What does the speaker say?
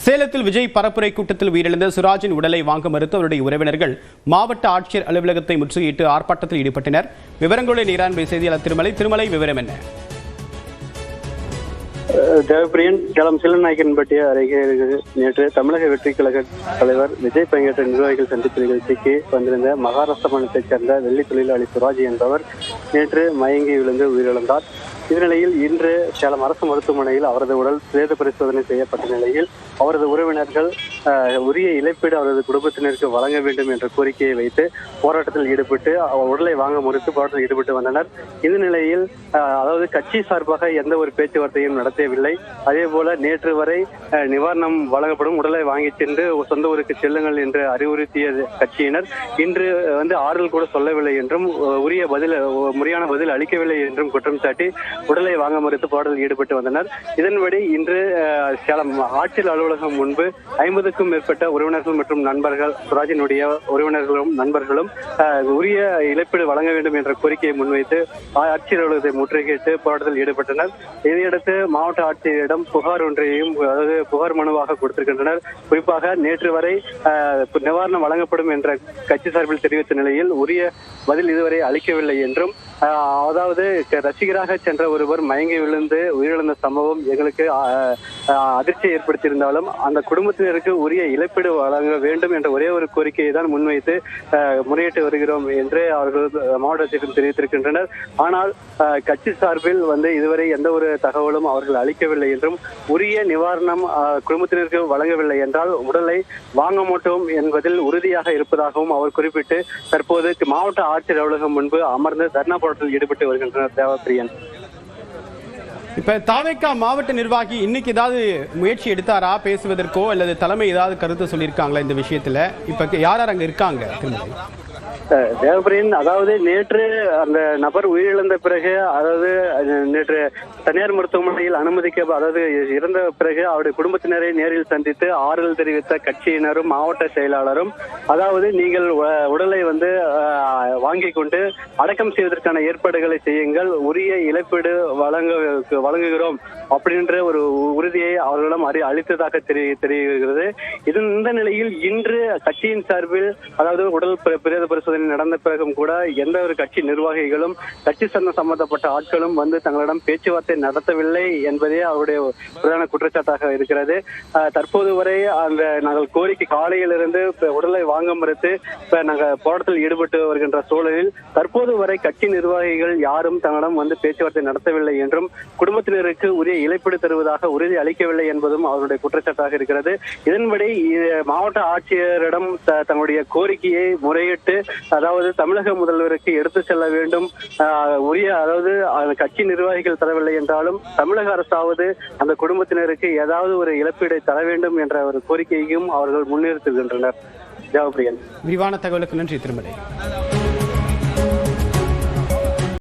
சேலத்தில் விஜய் பரப்புரை கூட்டத்தில் உயிரிழந்த சிராஜின் உடலை வாங்க மறுத்து அவருடைய உறவினர்கள் மாவட்ட ஆட்சியர் அலுவலகத்தை முற்றுகையிட்டு ஆர்ப்பாட்டத்தில் ஈடுபட்டனர். விவரங்களை நீரான்பை செய்தியாளர் திருமலை விவரம் என்ன? தேவப்பிரியன் சேலம் சிலநாயக்கன்பட்டி அருகே நேற்று தமிழக வெற்றி கழக தலைவர் விஜய் பங்கேற்ற நிர்வாகிகள் சந்திப்பு நிகழ்ச்சிக்கு வந்திருந்த மகாராஷ்டிரா மாநிலத்தைச் சேர்ந்த வெள்ளி தொழிலாளி சுராஜ் என்பவர் நேற்று மயங்கி விழுந்து உயிரிழந்தார். இந்நிலையில் இன்று சேலம் அரசு மருத்துவமனையில் அவரது உடல் பிரேத பரிசோதனை செய்யப்பட்ட நிலையில் அவரது உறவினர்கள் உரிய இழப்பீடு அவரது குடும்பத்தினருக்கு வழங்க வேண்டும் என்ற கோரிக்கையை வைத்து போராட்டத்தில் ஈடுபட்டு உடலை வாங்க மறுத்து போராட்டத்தில் ஈடுபட்டு வந்தனர். இந்த நிலையில் அதாவது கட்சி சார்பாக எந்த ஒரு பேச்சுவார்த்தையும் நடத்தவில்லை. அதே போல நேற்று வரை நிவாரணம் வழங்கப்படும், உடலை வாங்கி சென்று சொந்த ஊருக்கு செல்லுங்கள் என்று அறிவுறுத்திய கட்சியினர் இன்று ஆறுதல் கூட சொல்லவில்லை என்றும் முறையான பதில் அளிக்கவில்லை என்றும் குற்றம் சாட்டி உடலை வாங்க மறுத்து போராட்டத்தில் ஈடுபட்டு வந்தனர். இதன்படி இன்று சேலம் ஆட்சியர் அலுவலகம் முன்பு 50க்கும் மேற்பட்ட உறவினர்கள் மற்றும் நண்பர்கள், சுராஜினுடைய உறவினர்களும் நண்பர்களும் உரிய இழப்பீடு வழங்க வேண்டும் என்ற கோரிக்கையை முன்வைத்து ஆட்சியர் அலுவலகத்தை முற்றுகையிட்டு போராட்டத்தில் ஈடுபட்டனர். இதையடுத்து மாவட்ட ஆட்சியரிடம் புகார் ஒன்றையும் புகார் மனுவாக கொடுத்திருக்கின்றனர். குறிப்பாக நேற்று வரை நிவாரணம் வழங்கப்படும் என்ற கட்சி சார்பில் தெரிவித்த நிலையில் உரிய பதில் இதுவரை அளிக்கவில்லை என்றும், அதாவது ரசிகராக சென்ற ஒருவர் மயங்கி விழுந்து உயிரிழந்த சம்பவம் எங்களுக்கு அதிர்ச்சியை ஏற்படுத்தியிருந்தாலும் அந்த குடும்பத்தினருக்கு உரிய இழப்பீடு வழங்க வேண்டும் என்ற ஒரே ஒரு கோரிக்கையை தான் முன்வைத்து முறையிட்டு வருகிறோம் என்று அவர்கள் மாவட்டத்திற்கும் தெரிவித்திருக்கின்றனர். ஆனால் கட்சி சார்பில் இதுவரை எந்த ஒரு தகவலும் அவர்கள் அளிக்கவில்லை என்றும், உரிய நிவாரணம் குடும்பத்தினருக்கு வழங்கவில்லை என்றால் உடலை வாங்க மாட்டோம் என்பதில் உறுதியாக இருப்பதாகவும் அவர் குறிப்பிட்டு தற்போது மாவட்ட ஆட்சியர் அலுவலகம் முன்பு அமர்ந்து தர்ணா போராட்டத்தில் ஈடுபட்டு வருகின்றனர். தேவப்பிரியன், இப்ப தாவேகா மாவட்ட நிர்வாகி இன்னைக்கு ஏதாவது முயற்சி எடுத்தாரா பேசுவதற்கோ, அல்லது தலைமை ஏதாவது கருத்து சொல்லியிருக்காங்களா இந்த விஷயத்துல? இப்ப யார் அங்க இருக்காங்க? தேவப்பிரியன், அதாவது நேற்று அந்த நபர் உயிரிழந்த பிறகு, அதாவது நேற்று தனியார் மருத்துவமனையில் அதாவது இறந்த பிறகு அவருடைய குடும்பத்தினரை நேரில் சந்தித்து ஆறுதல் தெரிவித்த கட்சியினரும் மாவட்ட செயலாளரும், அதாவது நீங்கள் உடலை வாங்கி கொண்டு அடக்கம் செய்வதற்கான ஏற்பாடுகளை செய்யுங்கள், உரிய இழப்பீடு வழங்குகிறோம் அப்படின்ற ஒரு உறுதியை அவர்களிடம் அளித்ததாக தெரிகிறது. இந்த நிலையில் இன்று கட்சியின் சார்பில், அதாவது உடல் பிரேத பரிசோதனை நடந்த பிறகும் கூட எந்த ஒரு கட்சி நிர்வாகிகளும் கட்சி சம்பந்தப்பட்ட ஆட்களும் தங்களிடம் பேச்சுவார்த்தை நடத்தவில்லை என்பதே அவருடைய பிரதான குற்றச்சாட்டாக இருக்கிறது. தற்போது வரை நாங்கள் கோரிக்கை காலையிலிருந்து உடலை வாங்க மறுத்து நாங்கள் போராட்டத்தில் ஈடுபட்டு வருகின்ற சூழலில் தற்போது வரை கட்சி நிர்வாகிகள் யாரும் தங்களிடம் பேச்சுவார்த்தை நடத்தவில்லை என்றும், குடும்பத்தினருக்கு உரிய இழப்பீடு தருவதாக உறுதி அளிக்கவில்லை என்பதும் அவருடைய குற்றச்சாட்டாக இருக்கிறது. இதன்படி மாவட்ட ஆட்சியரிடம் தங்களுடைய கோரிக்கையை முறையிட்டு, அதாவது தமிழக முதல்வருக்கு எடுத்து செல்ல வேண்டும், அதாவது கட்சி நிர்வாகிகள் தரவில்லை என்றாலும் தமிழக அரசாவது அந்த குடும்பத்தினருக்கு ஏதாவது ஒரு இழப்பீடை தர வேண்டும் என்ற ஒரு கோரிக்கையையும் அவர்கள் முன்னிறுத்துகின்றனர். ஜெயபிரியன், விரிவான தகவலுக்கு நன்றி திருமலை.